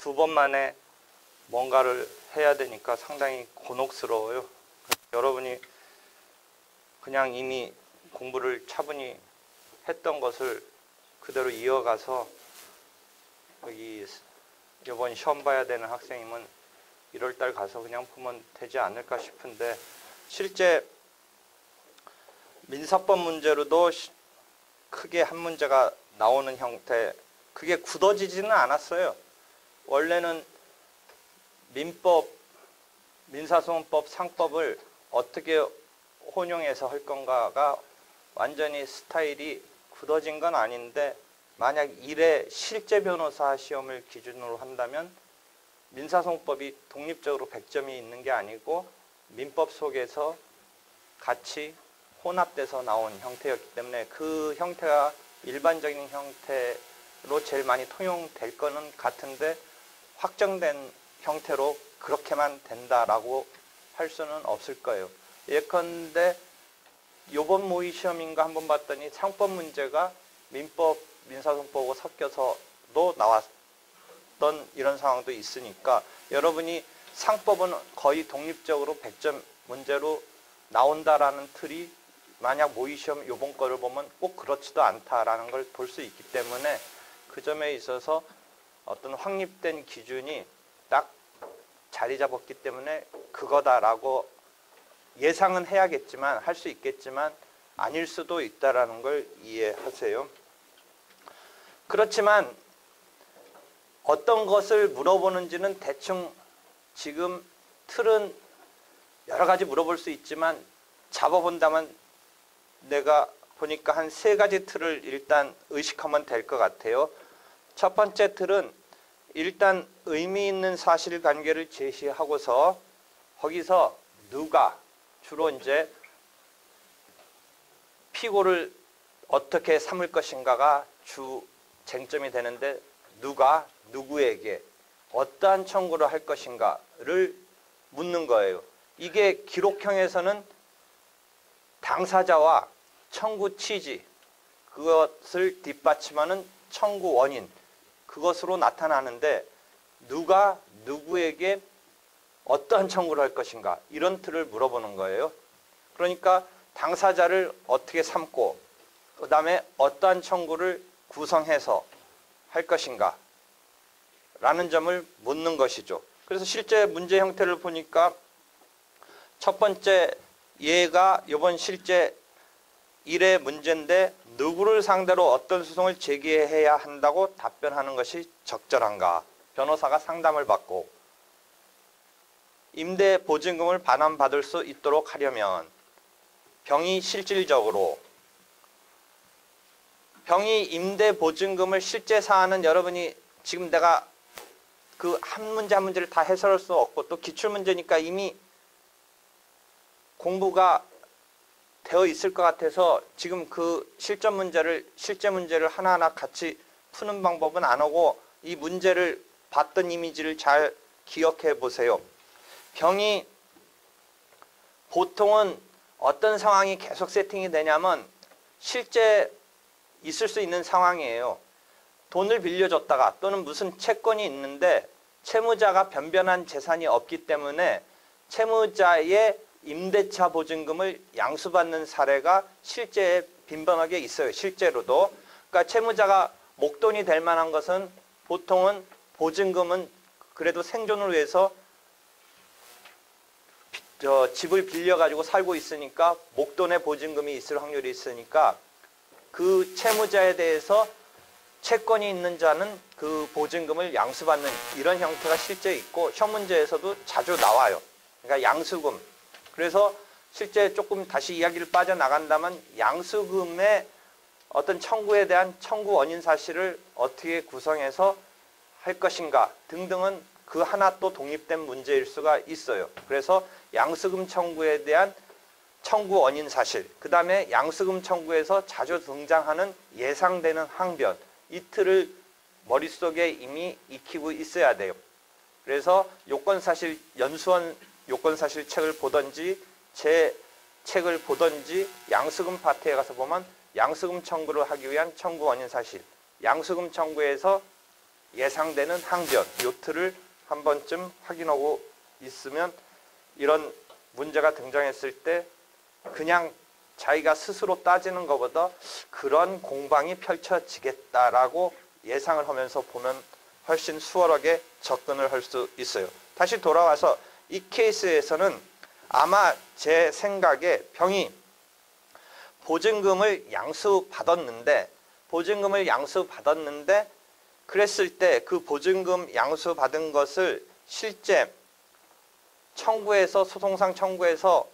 두 번 만에 뭔가를 해야 되니까 상당히 곤혹스러워요. 여러분이 그냥 이미 공부를 차분히 했던 것을 그대로 이어가서 이번 시험 봐야 되는 학생이면 1월달 가서 그냥 보면 되지 않을까 싶은데, 실제 민사법 문제로도 크게 한 문제가 나오는 형태, 그게 굳어지지는 않았어요. 원래는 민사소송법, 상법을 어떻게 혼용해서 할 건가가 완전히 스타일이 굳어진 건 아닌데, 만약 1회 실제 변호사 시험을 기준으로 한다면 민사소송법이 독립적으로 100점이 있는 게 아니고 민법 속에서 같이 혼합돼서 나온 형태였기 때문에 그 형태가 일반적인 형태로 제일 많이 통용될 거는 같은데, 확정된 형태로 그렇게만 된다라고 할 수는 없을 거예요. 예컨대 요번 모의 시험인가 한번 봤더니 상법 문제가 민법, 민사소송법하고 섞여서도 나왔던 이런 상황도 있으니까, 여러분이 상법은 거의 독립적으로 100점 문제로 나온다라는 틀이 만약 모의 시험 요번 거를 보면 꼭 그렇지도 않다라는 걸 볼 수 있기 때문에, 그 점에 있어서 어떤 확립된 기준이 딱 자리 잡았기 때문에 그거다라고 예상은 해야겠지만, 할 수 있겠지만 아닐 수도 있다라는 걸 이해하세요. 그렇지만 어떤 것을 물어보는지는 대충 지금 틀은 여러 가지 물어볼 수 있지만 잡아본다면 내가 보니까 한 3가지 틀을 일단 의식하면 될 것 같아요. 첫 번째 틀은 일단 의미 있는 사실관계를 제시하고서 거기서 누가, 주로 이제 피고를 어떻게 삼을 것인가가 주 쟁점이 되는데, 누가 누구에게 어떠한 청구를 할 것인가를 묻는 거예요. 이게 기록형에서는 당사자와 청구 취지, 그것을 뒷받침하는 청구 원인, 그것으로 나타나는데, 누가 누구에게 어떠한 청구를 할 것인가, 이런 틀을 물어보는 거예요. 그러니까 당사자를 어떻게 삼고 그 다음에 어떠한 청구를 구성해서 할 것인가 라는 점을 묻는 것이죠. 그래서 실제 문제 형태를 보니까 첫 번째 예가 이번 실제 1회 문제인데, 누구를 상대로 어떤 소송을 제기해야 한다고 답변하는 것이 적절한가, 변호사가 상담을 받고 임대 보증금을 반환받을 수 있도록 하려면 병이 실질적으로, 병이 임대 보증금을 실제 사안은 여러분이 지금 내가 그 한 문제 한 문제를 다 해설할 수 없고, 또 기출문제니까 이미 공부가 되어 있을 것 같아서 지금 그 실제 문제를 하나하나 같이 푸는 방법은 안 하고, 이 문제를 봤던 이미지를 잘 기억해 보세요. 병이 보통은 어떤 상황이 계속 세팅이 되냐면 실제 있을 수 있는 상황이에요. 돈을 빌려줬다가 또는 무슨 채권이 있는데 채무자가 변변한 재산이 없기 때문에 채무자의 임대차 보증금을 양수받는 사례가 실제 빈번하게 있어요. 실제로도. 그러니까 채무자가 목돈이 될 만한 것은 보통은 보증금은 그래도 생존을 위해서 집을 빌려가지고 살고 있으니까 목돈의 보증금이 있을 확률이 있으니까 그 채무자에 대해서 채권이 있는 자는 그 보증금을 양수받는 이런 형태가 실제 있고, 시험 문제에서도 자주 나와요. 그러니까 양수금. 그래서 실제 조금 다시 이야기를 빠져나간다면 양수금의 어떤 청구에 대한 청구 원인 사실을 어떻게 구성해서 할 것인가 등등은 그 하나 또 독립된 문제일 수가 있어요. 그래서 양수금 청구에 대한 청구 원인 사실, 그 다음에 양수금 청구에서 자주 등장하는 예상되는 항변, 이 틀을 머릿속에 이미 익히고 있어야 돼요. 그래서 요건사실, 연수원 요건사실 책을 보든지 제 책을 보든지 양수금 파트에 가서 보면 양수금 청구를 하기 위한 청구 원인 사실, 양수금 청구에서 예상되는 항변, 요 틀을 한 번쯤 확인하고 있으면 이런 문제가 등장했을 때 그냥 자기가 스스로 따지는 것보다 그런 공방이 펼쳐지겠다라고 예상을 하면서 보면 훨씬 수월하게 접근을 할 수 있어요. 다시 돌아와서 이 케이스에서는 아마 제 생각에 병이 보증금을 양수받았는데 그랬을 때 그 보증금 양수받은 것을 실제 청구해서 소송상 청구해서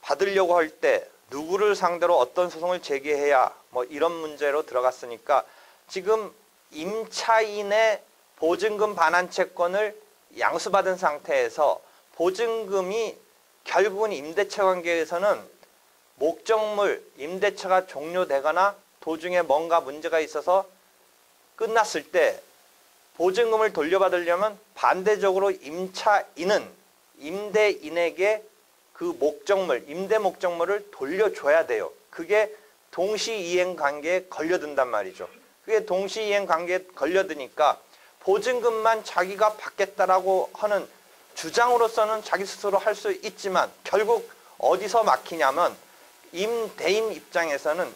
받으려고 할 때 누구를 상대로 어떤 소송을 제기해야 뭐 이런 문제로 들어갔으니까 지금 임차인의 보증금 반환 채권을 양수받은 상태에서 보증금이 결국은 임대차 관계에서는 목적물, 임대차가 종료되거나 도중에 뭔가 문제가 있어서 끝났을 때 보증금을 돌려받으려면 반대적으로 임차인은 임대인에게 그 목적물, 임대 목적물을 돌려줘야 돼요. 그게 동시이행 관계에 걸려든단 말이죠. 그게 동시이행 관계에 걸려드니까 보증금만 자기가 받겠다라고 하는 주장으로서는 자기 스스로 할 수 있지만 결국 어디서 막히냐면 임대인 입장에서는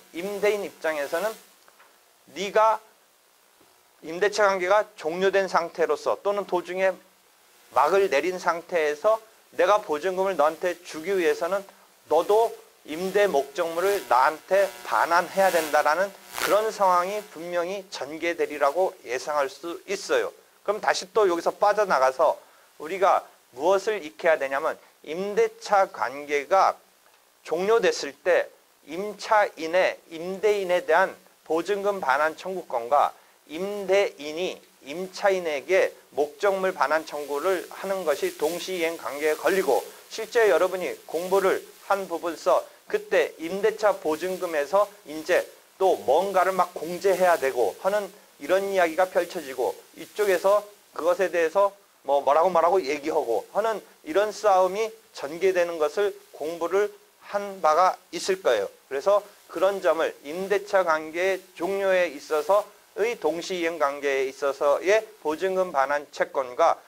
네가 임대차 관계가 종료된 상태로서 또는 도중에 막을 내린 상태에서 내가 보증금을 너한테 주기 위해서는 너도 임대 목적물을 나한테 반환해야 된다라는 그런 상황이 분명히 전개되리라고 예상할 수 있어요. 그럼 다시 또 여기서 빠져나가서 우리가 무엇을 익혀야 되냐면 임대차 관계가 종료됐을 때 임대인에 대한 보증금 반환 청구권과 임대인이 임차인에게 목적물 반환 청구를 하는 것이 동시이행 관계에 걸리고 실제 여러분이 공부를 한 부분서 그때 임대차 보증금에서 이제 또 뭔가를 막 공제해야 되고 하는 이런 이야기가 펼쳐지고 이쪽에서 그것에 대해서 뭐라고 얘기하고 하는 이런 싸움이 전개되는 것을 공부를 한 바가 있을 거예요. 그래서 그런 점을 임대차 관계의 종료에 있어서의 동시이행 관계에 있어서의 보증금 반환 채권과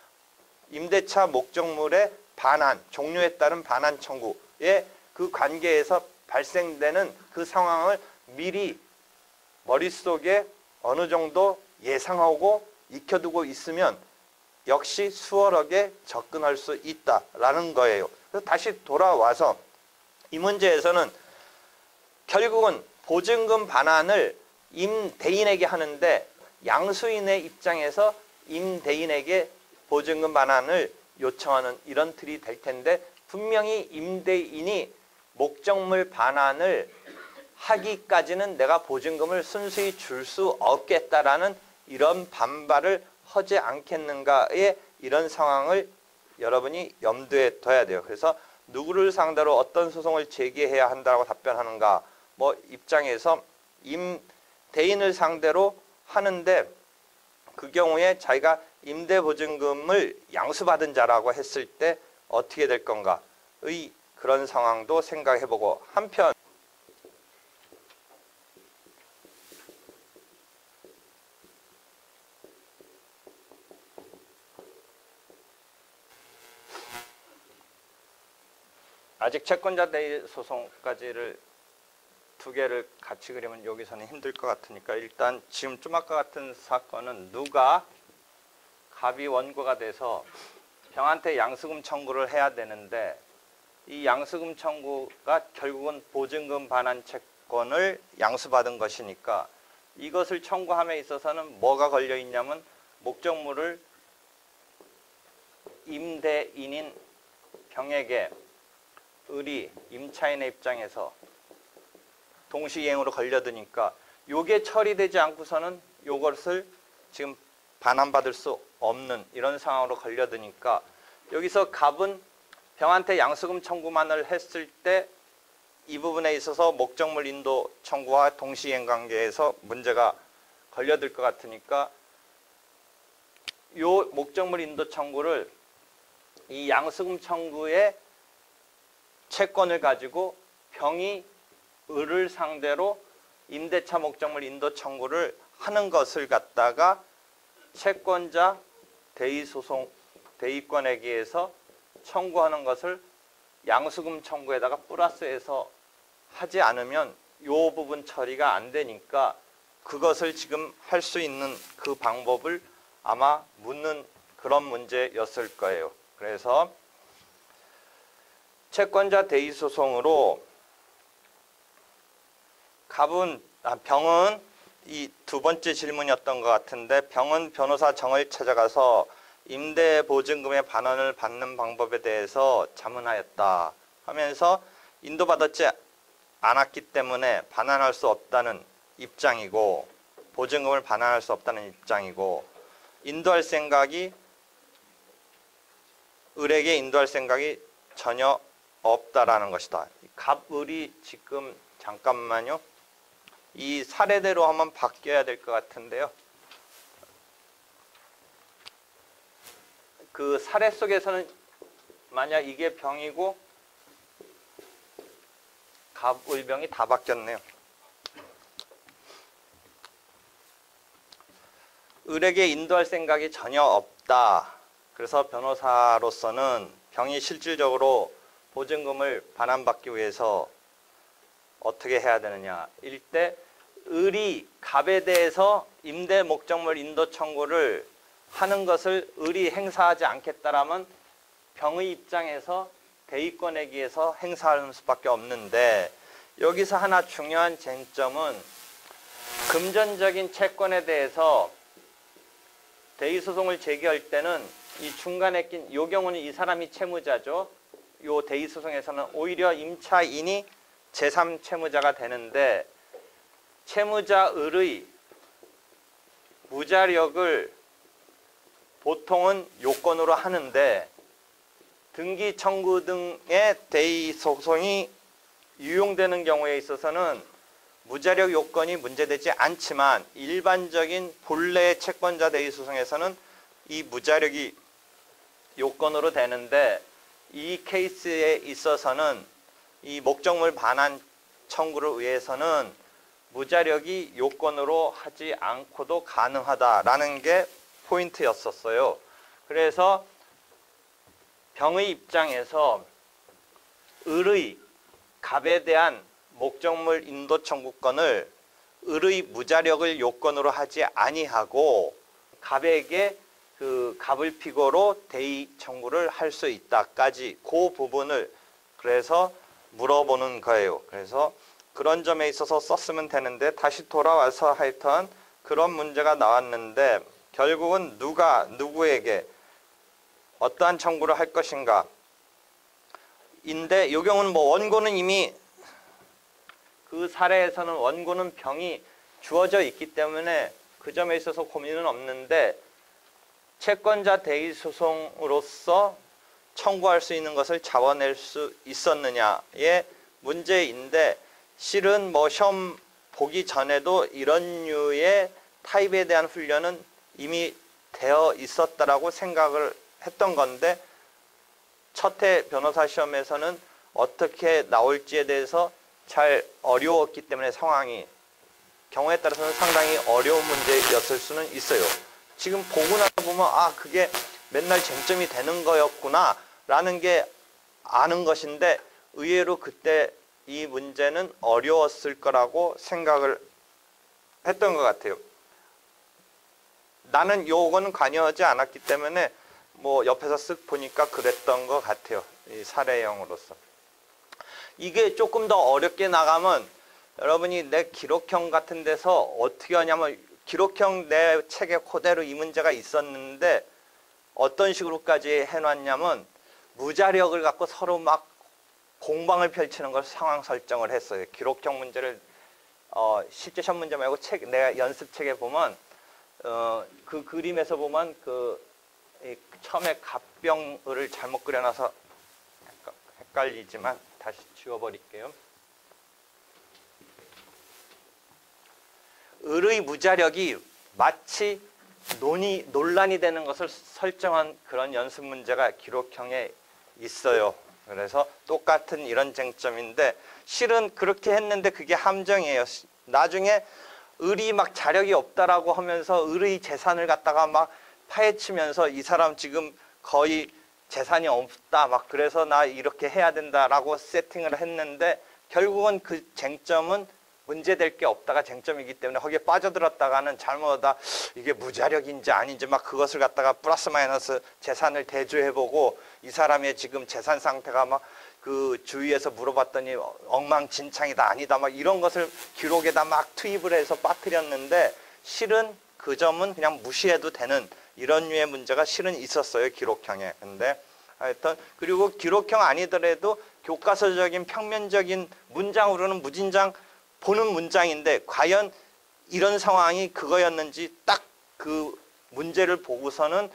임대차 목적물의 반환, 종료에 따른 반환 청구의 그 관계에서 발생되는 그 상황을 미리 머릿속에 어느 정도 예상하고 익혀두고 있으면 역시 수월하게 접근할 수 있다라는 거예요. 그래서 다시 돌아와서 이 문제에서는 결국은 보증금 반환을 임대인에게 하는데 양수인의 입장에서 임대인에게 보증금 반환을 요청하는 이런 틀이 될 텐데 분명히 임대인이 목적물 반환을 하기까지는 내가 보증금을 순수히 줄 수 없겠다라는 이런 반발을 하지 않겠는가의 이런 상황을 여러분이 염두에 둬야 돼요. 그래서 누구를 상대로 어떤 소송을 제기해야 한다고 답변하는가 입장에서 임대인을 상대로 하는데 그 경우에 자기가 임대보증금을 양수받은 자라고 했을 때 어떻게 될 건가의 그런 상황도 생각해보고 한편 아직 채권자 대리 소송까지를 두 개를 같이 그리면 여기서는 힘들 것 같으니까 일단 지금 좀 아까 같은 사건은 누가 갑이 원고가 돼서 병한테 양수금 청구를 해야 되는데 이 양수금 청구가 결국은 보증금 반환 채권을 양수받은 것이니까 이것을 청구함에 있어서는 뭐가 걸려 있냐면 목적물을 임대인인 병에게 을이 임차인의 입장에서 동시이행으로 걸려드니까 요게 처리되지 않고서는 요것을 지금 반환받을 수 없는 이런 상황으로 걸려드니까 여기서 갑은 병한테 양수금 청구만을 했을 때 이 부분에 있어서 목적물 인도 청구와 동시이행 관계에서 문제가 걸려들 것 같으니까 요 목적물 인도 청구를 이 양수금 청구의 채권을 가지고 병이 을을 상대로 임대차 목적물 인도 청구를 하는 것을 갖다가 채권자 대의소송 대의권액위에서 청구하는 것을 양수금 청구에다가 플러스해서 하지 않으면 이 부분 처리가 안 되니까 그것을 지금 할 수 있는 그 방법을 아마 묻는 그런 문제였을 거예요. 그래서 채권자 대의소송으로 병은 이 두 번째 질문이었던 것 같은데, 병은 변호사 정을 찾아가서 임대보증금의 반환을 받는 방법에 대해서 자문하였다 하면서 인도받았지 않았기 때문에 반환할 수 없다는 입장이고, 보증금을 반환할 수 없다는 입장이고, 을에게 인도할 생각이 전혀 없다라는 것이다. 갑을이 지금 잠깐만요. 이 사례대로 한번 바뀌어야 될 것 같은데요. 그 사례 속에서는 만약 이게 병이고 갑을병이 다 바뀌었네요. 을에게 인도할 생각이 전혀 없다. 그래서 변호사로서는 병이 실질적으로 보증금을 반환받기 위해서 어떻게 해야 되느냐. 일대 을이 갑에 대해서 임대 목적물 인도 청구를 하는 것을 을이 행사하지 않겠다라면 병의 입장에서 대의권액위에서 행사하는 수밖에 없는데, 여기서 하나 중요한 쟁점은 금전적인 채권에 대해서 대의소송을 제기할 때는 이 중간에 낀 요 경우는 이 사람이 채무자죠. 요 대의소송에서는 오히려 임차인이 제3채무자가 되는데, 채무자 을의 무자력을 보통은 요건으로 하는데, 등기 청구 등의 대의소송이 유용되는 경우에 있어서는 무자력 요건이 문제되지 않지만, 일반적인 본래의 채권자 대의소송에서는 이 무자력이 요건으로 되는데, 이 케이스에 있어서는 이 목적물 반환 청구를 위해서는 무자력이 요건으로 하지 않고도 가능하다라는 게 포인트였었어요. 그래서 병의 입장에서 을의 갑에 대한 목적물 인도 청구권을 을의 무자력을 요건으로 하지 아니하고 갑에게 그 갑을 피고로 대의 청구를 할 수 있다까지 그 부분을 그래서 물어보는 거예요. 그래서 그런 점에 있어서 썼으면 되는데, 다시 돌아와서 하여튼 그런 문제가 나왔는데, 결국은 누가 누구에게 어떠한 청구를 할 것인가 인데, 이 경우는 뭐 원고는 이미 그 사례에서는 원고는 병이 주어져 있기 때문에 그 점에 있어서 고민은 없는데, 채권자 대의소송으로서 청구할 수 있는 것을 잡아낼 수 있었느냐의 문제인데, 실은 뭐 시험 보기 전에도 이런 류의 타입에 대한 훈련은 이미 되어 있었다라고 생각을 했던 건데, 첫 해 변호사 시험에서는 어떻게 나올지에 대해서 잘 어려웠기 때문에 상황이 경우에 따라서는 상당히 어려운 문제였을 수는 있어요. 지금 보고 나서 보면 아, 그게 맨날 쟁점이 되는 거였구나 라는 게 아는 것인데, 의외로 그때 이 문제는 어려웠을 거라고 생각을 했던 것 같아요. 나는 요거는 관여하지 않았기 때문에 뭐 옆에서 쓱 보니까 그랬던 것 같아요. 이 사례형으로서. 이게 조금 더 어렵게 나가면 여러분이 내 기록형 같은 데서 어떻게 하냐면, 기록형 내 책에 그대로 이 문제가 있었는데 어떤 식으로까지 해놨냐면, 무자력을 갖고 서로 막 공방을 펼치는 걸 상황 설정을 했어요. 기록형 문제를 실제 시험 문제 말고 내가 연습책에 보면 그 그림에서 보면 처음에 갑병을 잘못 그려놔서 헷갈리지만 다시 지워버릴게요. 을의 무자력이 마치 논란이 되는 것을 설정한 그런 연습 문제가 기록형에 있어요. 그래서 똑같은 이런 쟁점인데, 실은 그렇게 했는데 그게 함정이에요. 나중에 을이 막 자력이 없다라고 하면서 을의 재산을 갖다가 막 파헤치면서 이 사람 지금 거의 재산이 없다 막 그래서 나 이렇게 해야 된다라고 세팅을 했는데 결국은 그 쟁점은 문제될 게 없다가 쟁점이기 때문에 거기에 빠져들었다가는 잘못하다 이게 무자력인지 아닌지 막 그것을 갖다가 플러스 마이너스 재산을 대조해보고 이 사람의 지금 재산 상태가 막 그 주위에서 물어봤더니 엉망진창이다 아니다 막 이런 것을 기록에다 막 투입을 해서 빠뜨렸는데 실은 그 점은 그냥 무시해도 되는 이런 류의 문제가 실은 있었어요, 기록형에. 근데 하여튼 그리고 기록형 아니더라도 교과서적인 평면적인 문장으로는 무진장 보는 문장인데 과연 이런 상황이 그거였는지 딱 그 문제를 보고서는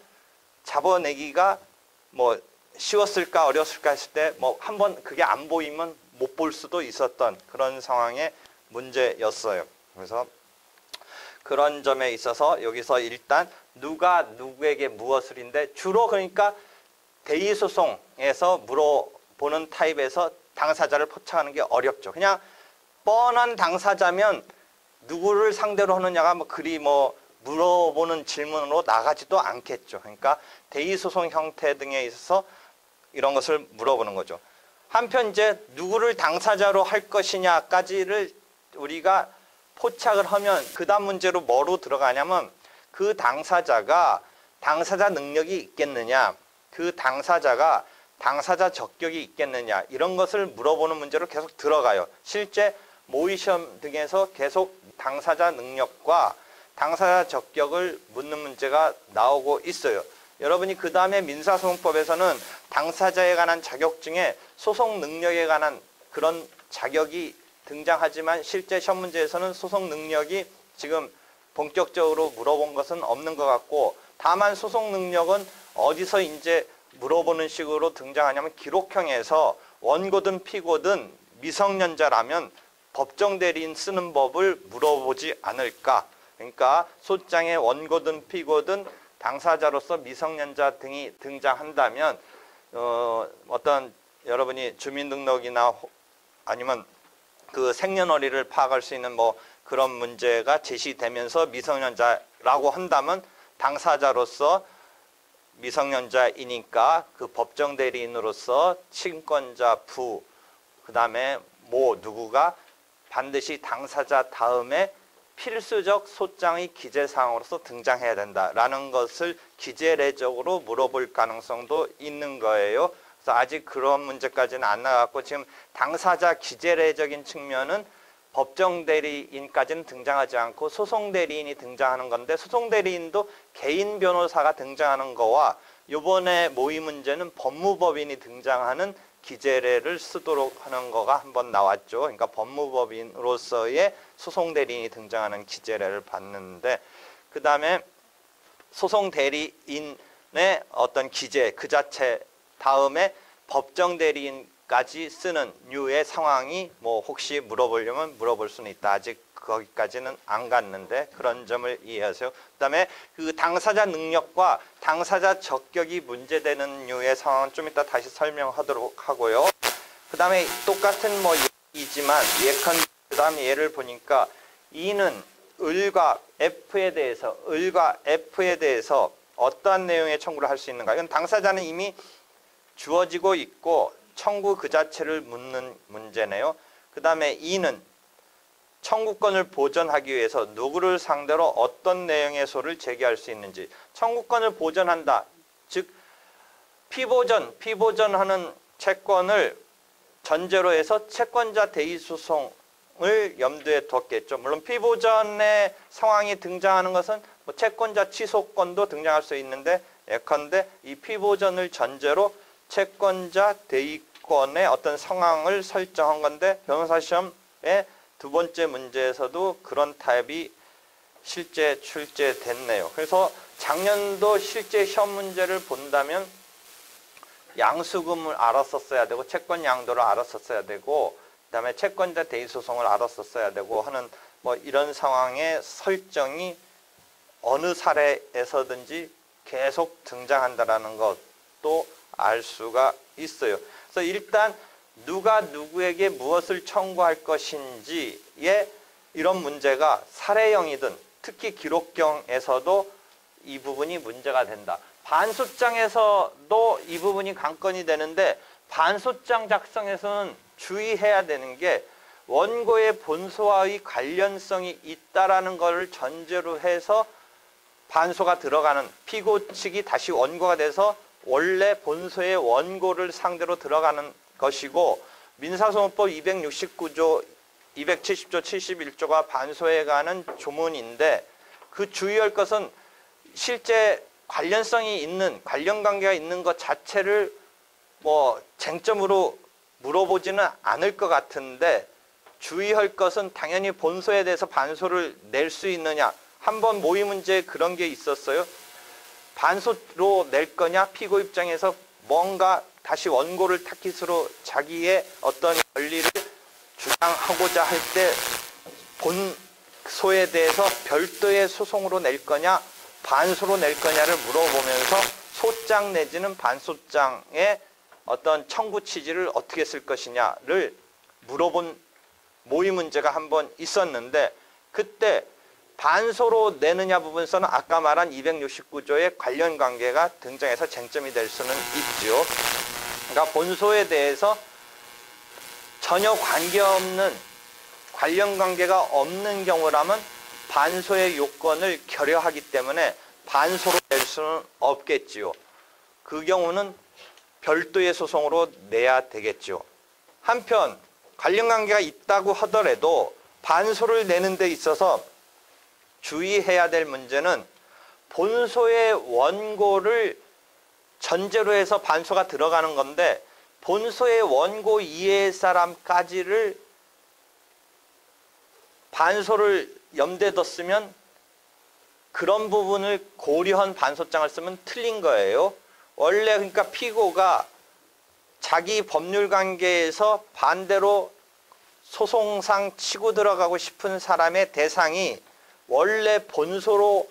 잡아내기가 뭐 쉬웠을까 어려웠을까 했을 때 뭐 한번 그게 안 보이면 못 볼 수도 있었던 그런 상황의 문제였어요. 그래서 그런 점에 있어서 여기서 일단 누가 누구에게 무엇을인데 주로 그러니까 대의소송에서 물어보는 타입에서 당사자를 포착하는 게 어렵죠. 그냥 뻔한 당사자면 누구를 상대로 하느냐가 뭐 그리 뭐 물어보는 질문으로 나가지도 않겠죠. 그러니까 대의소송 형태 등에 있어서 이런 것을 물어보는 거죠. 한편 이제 누구를 당사자로 할 것이냐까지를 우리가 포착을 하면 그 다음 문제로 뭐로 들어가냐면 그 당사자가 당사자 능력이 있겠느냐, 그 당사자가 당사자 적격이 있겠느냐 이런 것을 물어보는 문제로 계속 들어가요. 실제 모의시험 등에서 계속 당사자 능력과 당사자 적격을 묻는 문제가 나오고 있어요. 여러분이 그 다음에 민사소송법에서는 당사자에 관한 자격증에 소송 능력에 관한 그런 자격이 등장하지만 실제 시험 문제에서는 소송 능력이 지금 본격적으로 물어본 것은 없는 것 같고 다만 소송 능력은 어디서 이제 물어보는 식으로 등장하냐면 기록형에서 원고든 피고든 미성년자라면 법정 대리인 쓰는 법을 물어보지 않을까. 그러니까 소장에 원고든 피고든 당사자로서 미성년자 등이 등장한다면 어떤 여러분이 주민등록이나 아니면 그 생년월일을 파악할 수 있는 뭐 그런 문제가 제시되면서 미성년자라고 한다면 당사자로서 미성년자이니까 그 법정 대리인으로서 친권자 부 그다음에 뭐 누구가 반드시 당사자 다음에 필수적 소장의 기재사항으로서 등장해야 된다라는 것을 기재례적으로 물어볼 가능성도 있는 거예요. 그래서 아직 그런 문제까지는 안 나갔고 지금 당사자 기재례적인 측면은 법정 대리인까지는 등장하지 않고 소송 대리인이 등장하는 건데 소송 대리인도 개인 변호사가 등장하는 거와 이번에 모의 문제는 법무법인이 등장하는 기재례를 쓰도록 하는 거가 한번 나왔죠. 그러니까 법무법인으로서의 소송 대리인이 등장하는 기재례를 봤는데 그 다음에 소송 대리인의 어떤 기재 그 자체 다음에 법정 대리인까지 쓰는 류의 상황이 뭐 혹시 물어보려면 물어볼 수는 있다. 아직 거기까지는 안 갔는데 그런 점을 이해하세요. 그 다음에 그 당사자 능력과 당사자 적격이 문제되는 류의 상황은 좀 이따 다시 설명하도록 하고요. 그 다음에 똑같은 뭐 얘기지만 예컨 그 다음 예를 보니까 E는 을과 F에 대해서 어떠한 내용의 청구를 할 수 있는가. 이건 당사자는 이미 주어지고 있고 청구 그 자체를 묻는 문제네요. 그 다음에 E는 청구권을 보전하기 위해서 누구를 상대로 어떤 내용의 소를 제기할 수 있는지. 청구권을 보전한다. 즉 피보전하는 채권을 전제로 해서 채권자 대의소송을 염두에 뒀겠죠. 물론 피보전의 상황이 등장하는 것은 뭐 채권자 취소권도 등장할 수 있는데 예컨대 이 피보전을 전제로 채권자 대의권의 어떤 상황을 설정한 건데 변호사 시험에 두 번째 문제에서도 그런 타입이 실제 출제됐네요. 그래서 작년도 실제 시험 문제를 본다면 양수금을 알았었어야 되고 채권 양도를 알았었어야 되고 그다음에 채권자 대의소송을 알았었어야 되고 하는 뭐 이런 상황의 설정이 어느 사례에서든지 계속 등장한다라는 것도 알 수가 있어요. 그래서 일단 누가 누구에게 무엇을 청구할 것인지에 이런 문제가 사례형이든 특히 기록경에서도 이 부분이 문제가 된다. 반소장에서도 이 부분이 관건이 되는데 반소장 작성에서는 주의해야 되는 게 원고의 본소와의 관련성이 있다라는 것을 전제로 해서 반소가 들어가는, 피고 측이 다시 원고가 돼서 원래 본소의 원고를 상대로 들어가는 것이고, 민사소송법 269조, 270조, 71조가 반소에 관한 조문인데 그 주의할 것은 실제 관련성이 있는, 관련관계가 있는 것 자체를 뭐 쟁점으로 물어보지는 않을 것 같은데, 주의할 것은 당연히 본소에 대해서 반소를 낼 수 있느냐. 한번 모의 문제에 그런 게 있었어요. 반소로 낼 거냐, 피고 입장에서 뭔가 다시 원고를 타깃으로 자기의 어떤 권리를 주장하고자 할 때 본소에 대해서 별도의 소송으로 낼 거냐, 반소로 낼 거냐를 물어보면서 소장 내지는 반소장의 어떤 청구 취지를 어떻게 쓸 것이냐를 물어본 모의 문제가 한번 있었는데, 그때 반소로 내느냐 부분에서는 아까 말한 269조의 관련 관계가 등장해서 쟁점이 될 수는 있죠. 그러니까 본소에 대해서 전혀 관계없는, 관련 관계가 없는 경우라면 반소의 요건을 결여하기 때문에 반소로 낼 수는 없겠지요. 그 경우는 별도의 소송으로 내야 되겠죠. 한편 관련 관계가 있다고 하더라도 반소를 내는 데 있어서 주의해야 될 문제는 본소의 원고를 전제로 해서 반소가 들어가는 건데, 본소의 원고 이해의 사람까지를 반소를 염두에 뒀으면 그런 부분을 고려한 반소장을 쓰면 틀린 거예요. 원래 그러니까 피고가 자기 법률 관계에서 반대로 소송상 치고 들어가고 싶은 사람의 대상이 원래 본소의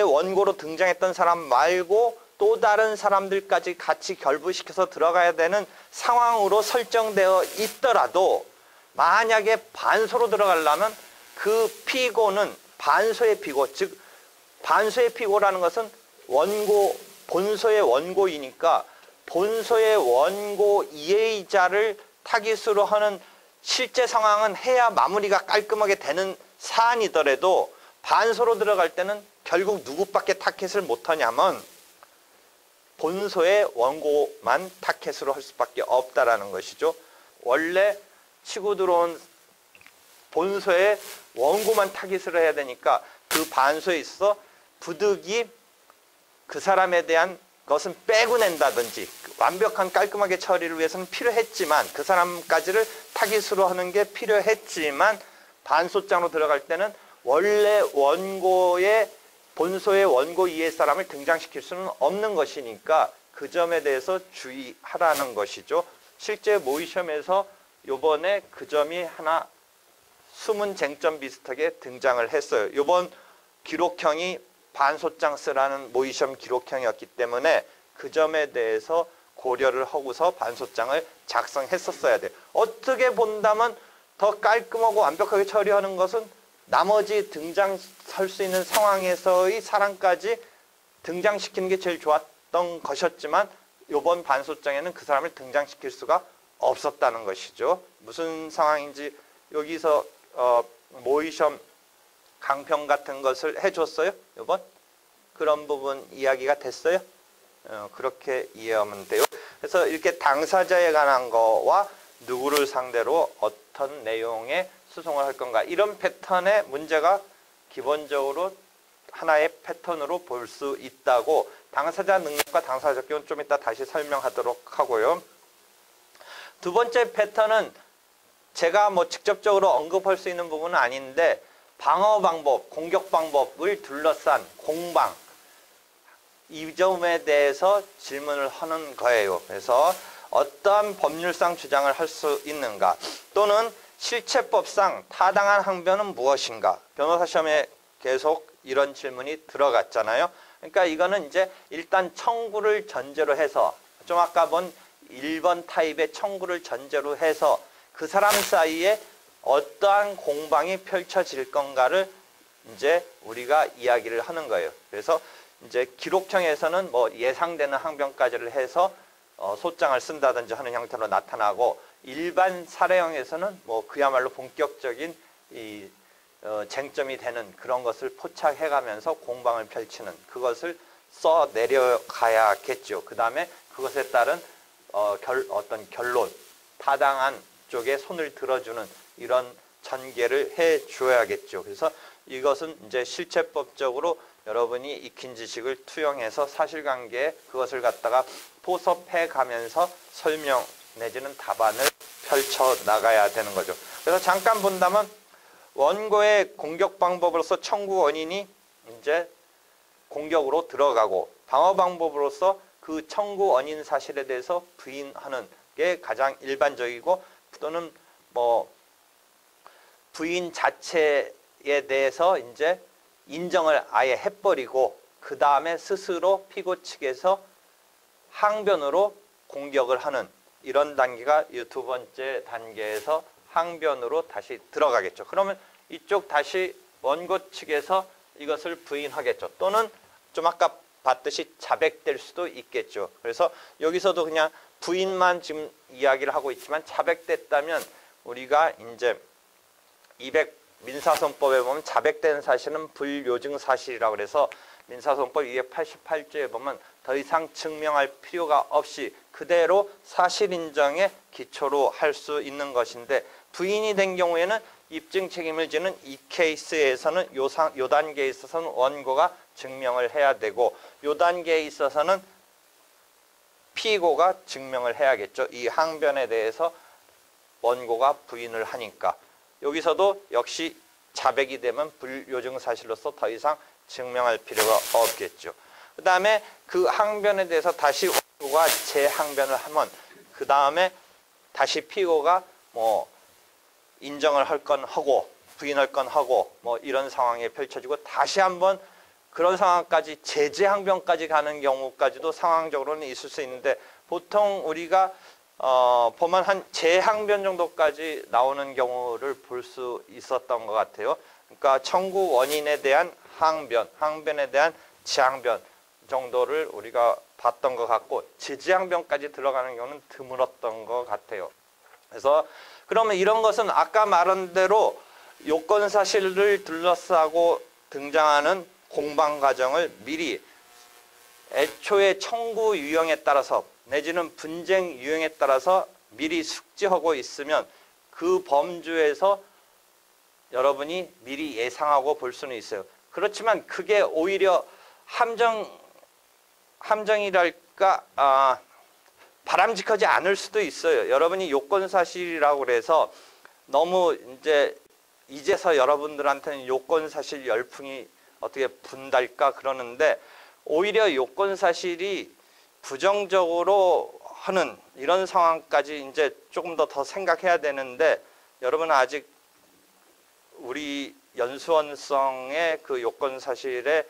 원고로 등장했던 사람 말고 또 다른 사람들까지 같이 결부시켜서 들어가야 되는 상황으로 설정되어 있더라도, 만약에 반소로 들어가려면 그 피고는 반소의 피고, 즉 반소의 피고라는 것은 본소의 원고이니까 본소의 원고 이해자를 타깃으로 하는 실제 상황은 해야 마무리가 깔끔하게 되는 사안이더라도, 반소로 들어갈 때는 결국 누구밖에 타깃을 못하냐면 본소의 원고만 타깃으로 할 수밖에 없다라는 것이죠. 원래 치고 들어온 본소의 원고만 타깃으로 해야 되니까 그 반소에 있어서 부득이 그 사람에 대한 것은 빼고 낸다든지 완벽한 깔끔하게 처리를 위해서는 필요했지만, 그 사람까지를 타깃으로 하는 게 필요했지만 반소장으로 들어갈 때는 원래 본소의 원고 이해 사람을 등장시킬 수는 없는 것이니까 그 점에 대해서 주의하라는 것이죠. 실제 모의 시험에서 요번에 그 점이 하나 수문 쟁점 비슷하게 등장을 했어요. 요번 기록형이 반소장 쓰라는 모의 시험 기록형이었기 때문에 그 점에 대해서 고려를 하고서 반소장을 작성했었어야 돼요. 어떻게 본다면 더 깔끔하고 완벽하게 처리하는 것은 나머지 등장할 수 있는 상황에서의 사람까지 등장시키는 게 제일 좋았던 것이었지만, 이번 반소장에는 그 사람을 등장시킬 수가 없었다는 것이죠. 무슨 상황인지 여기서 모의시험 강평 같은 것을 해줬어요? 이번? 그런 부분 이야기가 됐어요? 그렇게 이해하면 돼요. 그래서 이렇게 당사자에 관한 거와 누구를 상대로 어떤 내용의 소송을 할 건가, 이런 패턴의 문제가 기본적으로 하나의 패턴으로 볼 수 있다고, 당사자 능력과 당사자 적격은 좀 이따 다시 설명하도록 하고요. 두 번째 패턴은 제가 뭐 직접적으로 언급할 수 있는 부분은 아닌데, 방어 방법, 공격 방법을 둘러싼 공방, 이 점에 대해서 질문을 하는 거예요. 그래서 어떠한 법률상 주장을 할 수 있는가, 또는 실체법상 타당한 항변은 무엇인가. 변호사 시험에 계속 이런 질문이 들어갔잖아요. 그러니까 이거는 이제 일단 청구를 전제로 해서, 좀 아까 본 1번 타입의 청구를 전제로 해서 그 사람 사이에 어떠한 공방이 펼쳐질 건가를 이제 우리가 이야기를 하는 거예요. 그래서 이제 기록청에서는 뭐 예상되는 항변까지를 해서 소장을 쓴다든지 하는 형태로 나타나고, 일반 사례형에서는 뭐 그야말로 본격적인 이 쟁점이 되는 그런 것을 포착해가면서 공방을 펼치는, 그것을 써 내려가야겠죠. 그 다음에 그것에 따른 어떤 결론, 타당한 쪽에 손을 들어주는 이런 전개를 해 줘야겠죠. 그래서 이것은 이제 실체법적으로 여러분이 익힌 지식을 투영해서 사실관계에 그것을 갖다가 포섭해 가면서 설명 내지는 답안을 펼쳐 나가야 되는 거죠. 그래서 잠깐 본다면 원고의 공격 방법으로서 청구 원인이 이제 공격으로 들어가고, 방어 방법으로서 그 청구 원인 사실에 대해서 부인하는 게 가장 일반적이고, 또는 뭐 부인 자체에 대해서 이제 인정을 아예 해버리고 그 다음에 스스로 피고 측에서 항변으로 공격을 하는 이런 단계가 이 두 번째 단계에서 항변으로 다시 들어가겠죠. 그러면 이쪽 다시 원고 측에서 이것을 부인하겠죠. 또는 좀 아까 봤듯이 자백될 수도 있겠죠. 그래서 여기서도 그냥 부인만 지금 이야기를 하고 있지만, 자백됐다면 우리가 이제 200 민사소송법에 보면 자백된 사실은 불요증 사실이라고 그래서 민사소송법 288조에 보면 더 이상 증명할 필요가 없이 그대로 사실 인정의 기초로 할 수 있는 것인데, 부인이 된 경우에는 입증 책임을 지는 이 케이스에서는 요 단계에 있어서는 원고가 증명을 해야 되고, 요 단계에 있어서는 피고가 증명을 해야겠죠. 이 항변에 대해서 원고가 부인을 하니까. 여기서도 역시 자백이 되면 불요증 사실로서 더 이상 증명할 필요가 없겠죠. 그 다음에 그 항변에 대해서 다시 원고가 재항변을 하면, 그 다음에 다시 피고가 뭐 인정을 할 건 하고 부인할 건 하고 뭐 이런 상황이 펼쳐지고, 다시 한번 그런 상황까지 재항변까지 가는 경우까지도 상황적으로는 있을 수 있는데, 보통 우리가 보면 한 재항변 정도까지 나오는 경우를 볼 수 있었던 것 같아요. 그러니까 청구 원인에 대한 항변, 항변에 대한 재항변 정도를 우리가 봤던 것 같고, 재항변까지 들어가는 경우는 드물었던 것 같아요. 그래서 그러면 이런 것은 아까 말한 대로 요건 사실을 둘러싸고 등장하는 공방 과정을 미리 애초에 청구 유형에 따라서 내지는 분쟁 유형에 따라서 미리 숙지하고 있으면 그 범주에서 여러분이 미리 예상하고 볼 수는 있어요. 그렇지만 그게 오히려 함정이랄까 바람직하지 않을 수도 있어요. 여러분이 요건 사실이라고 그래서 너무 이제서 여러분들한테는 요건 사실 열풍이 어떻게 분달까 그러는데, 오히려 요건 사실이 부정적으로 하는 이런 상황까지 이제 조금 더 생각해야 되는데, 여러분은 아직 우리 연수원성의 그 요건 사실에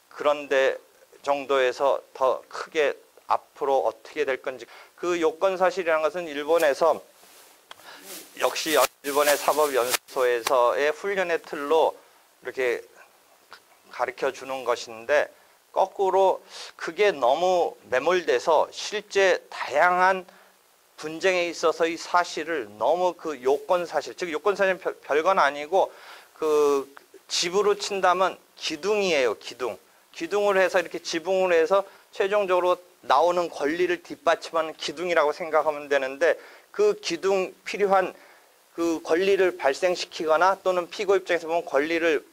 그런데 정도에서 더 크게 앞으로 어떻게 될 건지, 그 요건 사실이라는 것은 일본에서 역시 일본의 사법연수소에서의 훈련의 틀로 이렇게 가르쳐 주는 것인데, 거꾸로 그게 너무 매몰돼서 실제 다양한 분쟁에 있어서의 사실을 너무 그 요건 사실, 즉 요건 사실은 별건 아니고 그 집으로 친다면 기둥이에요. 기둥을 해서 이렇게 지붕을 해서 최종적으로 나오는 권리를 뒷받침하는 기둥이라고 생각하면 되는데, 그 기둥 필요한 그 권리를 발생시키거나 또는 피고 입장에서 보면 권리를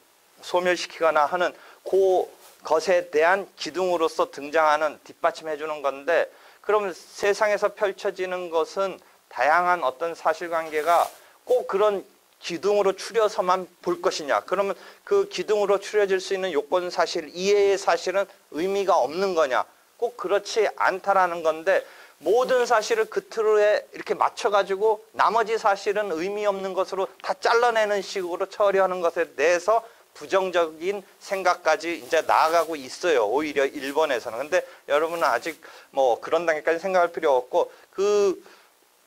소멸시키거나 하는 그것에 대한 기둥으로서 등장하는 뒷받침해 주는 건데, 그러면 세상에서 펼쳐지는 것은 다양한 어떤 사실관계가 꼭 그런 기둥으로 추려서만 볼 것이냐, 그러면 그 기둥으로 추려질 수 있는 요건 사실 이외의 사실은 의미가 없는 거냐, 꼭 그렇지 않다라는 건데, 모든 사실을 그 틀에 이렇게 맞춰가지고 나머지 사실은 의미 없는 것으로 다 잘라내는 식으로 처리하는 것에 대해서 부정적인 생각까지 이제 나아가고 있어요. 오히려 일본에서는. 근데 여러분은 아직 뭐 그런 단계까지 생각할 필요 없고, 그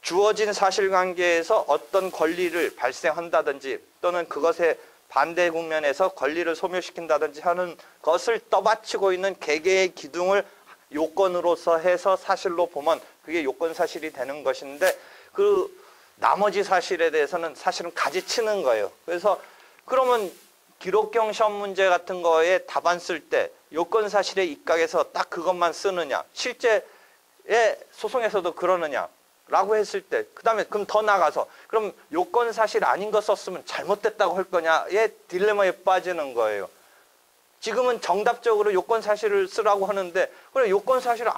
주어진 사실관계에서 어떤 권리를 발생한다든지 또는 그것에 반대 국면에서 권리를 소멸시킨다든지 하는 것을 떠받치고 있는 개개의 기둥을 요건으로서 해서 사실로 보면 그게 요건사실이 되는 것인데 그 나머지 사실에 대해서는 사실은 가지치는 거예요. 그래서 그러면 기록형 시험 문제 같은 거에 답안 쓸 때 요건사실에 입각해서 딱 그것만 쓰느냐, 실제의 소송에서도 그러느냐 라고 했을 때, 그 다음에 그럼 더 나가서 그럼 요건사실 아닌 거 썼으면 잘못됐다고 할 거냐의 딜레마에 빠지는 거예요. 지금은 정답적으로 요건사실을 쓰라고 하는데 그래 요건사실을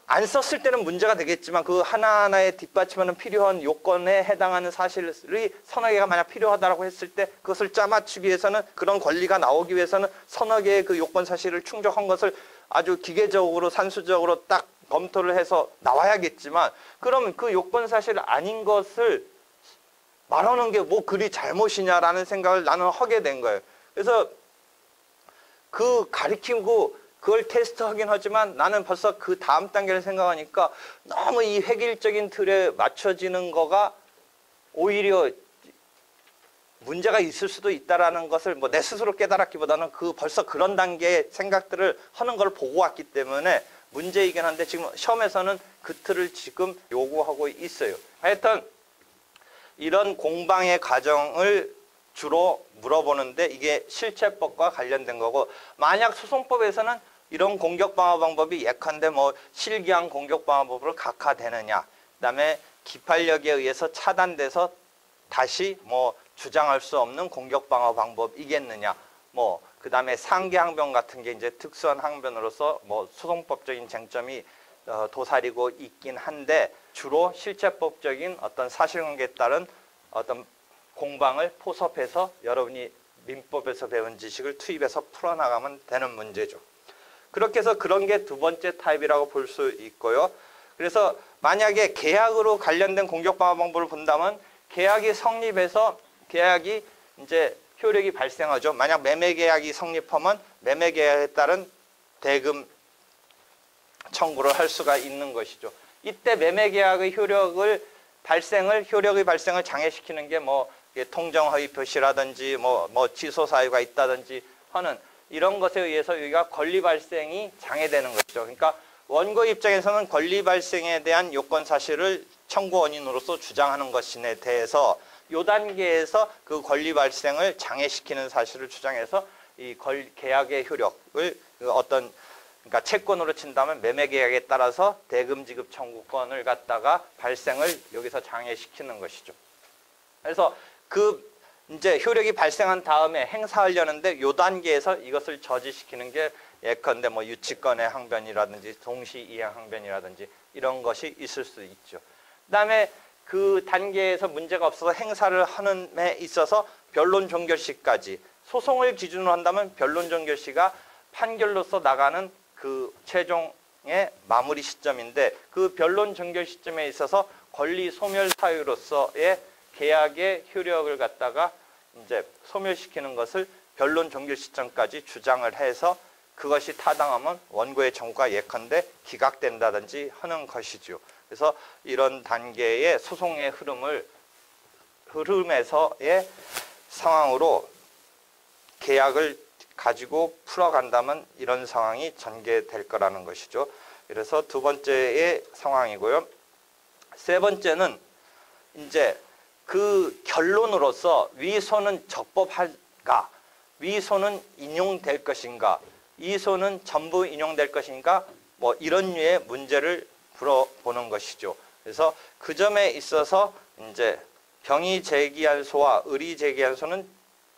안 썼을 때는 문제가 되겠지만 그 하나하나의 뒷받침하는 필요한 요건에 해당하는 사실이 서너 개가 만약 필요하다고 했을 때 그것을 짜맞추기 위해서는 그런 권리가 나오기 위해서는 서너 개의 그 요건사실을 충족한 것을 아주 기계적으로 산수적으로 딱 검토를 해서 나와야겠지만 그러면 그 요건사실 아닌 것을 말하는 게 뭐 그리 잘못이냐라는 생각을 나는 하게 된 거예요. 그래서 그 가리키고 그걸 테스트하긴 하지만 나는 벌써 그 다음 단계를 생각하니까 너무 이 획일적인 틀에 맞춰지는 거가 오히려 문제가 있을 수도 있다라는 것을 뭐 내 스스로 깨달았기보다는 그 벌써 그런 단계의 생각들을 하는 걸 보고 왔기 때문에 문제이긴 한데 지금 시험에서는 그 틀을 지금 요구하고 있어요. 하여튼 이런 공방의 과정을 주로 물어보는데 이게 실체법과 관련된 거고 만약 소송법에서는 이런 공격방어 방법이 예컨대 뭐 실기한 공격방어법으로 각하되느냐 그다음에 기판력에 의해서 차단돼서 다시 뭐 주장할 수 없는 공격방어 방법이겠느냐 뭐 그다음에 상계항변 같은 게 이제 특수한 항변으로서 뭐 소송법적인 쟁점이 도사리고 있긴 한데 주로 실체법적인 어떤 사실관계에 따른 어떤 공방을 포섭해서 여러분이 민법에서 배운 지식을 투입해서 풀어나가면 되는 문제죠. 그렇게 해서 그런 게 두 번째 타입이라고 볼 수 있고요. 그래서 만약에 계약으로 관련된 공격방어 방법을 본다면 계약이 성립해서 계약이 이제 효력이 발생하죠. 만약 매매계약이 성립하면 매매계약에 따른 대금 청구를 할 수가 있는 것이죠. 이때 매매계약의 효력의 발생을 장애시키는 게 뭐 통정허위 표시라든지 뭐 취소 사유가 있다든지 하는 이런 것에 의해서 여기가 권리 발생이 장애되는 것이죠. 그러니까 원고 입장에서는 권리 발생에 대한 요건 사실을 청구 원인으로서 주장하는 것에 대해서 이 단계에서 그 권리 발생을 장애시키는 사실을 주장해서 이 계약의 효력을 그러니까 채권으로 친다면 매매계약에 따라서 대금 지급 청구권을 갖다가 발생을 여기서 장애시키는 것이죠. 그래서 그 이제 효력이 발생한 다음에 행사하려는데 이 단계에서 이것을 저지시키는 게 예컨대 뭐 유치권의 항변이라든지 동시이행 항변이라든지 이런 것이 있을 수 있죠. 그다음에 그 단계에서 문제가 없어서 행사를 하는 데 있어서 변론 종결시까지 소송을 기준으로 한다면 변론 종결시가 판결로서 나가는 그 최종의 마무리 시점인데 그 변론 종결 시점에 있어서 권리 소멸 사유로서의 계약의 효력을 갖다가 이제 소멸시키는 것을 변론 종결 시점까지 주장을 해서 그것이 타당하면 원고의 청구가 예컨대 기각된다든지 하는 것이죠. 그래서 이런 단계의 소송의 흐름에서의 상황으로 계약을 가지고 풀어간다면 이런 상황이 전개될 거라는 것이죠. 그래서 두 번째의 상황이고요. 세 번째는 이제 그 결론으로서 위소는 적법할까? 위소는 인용될 것인가? 이소는 전부 인용될 것인가? 뭐 이런 류의 문제를 물어보는 것이죠. 그래서 그 점에 있어서 이제 병의 제기한 소와 의리 제기한 소는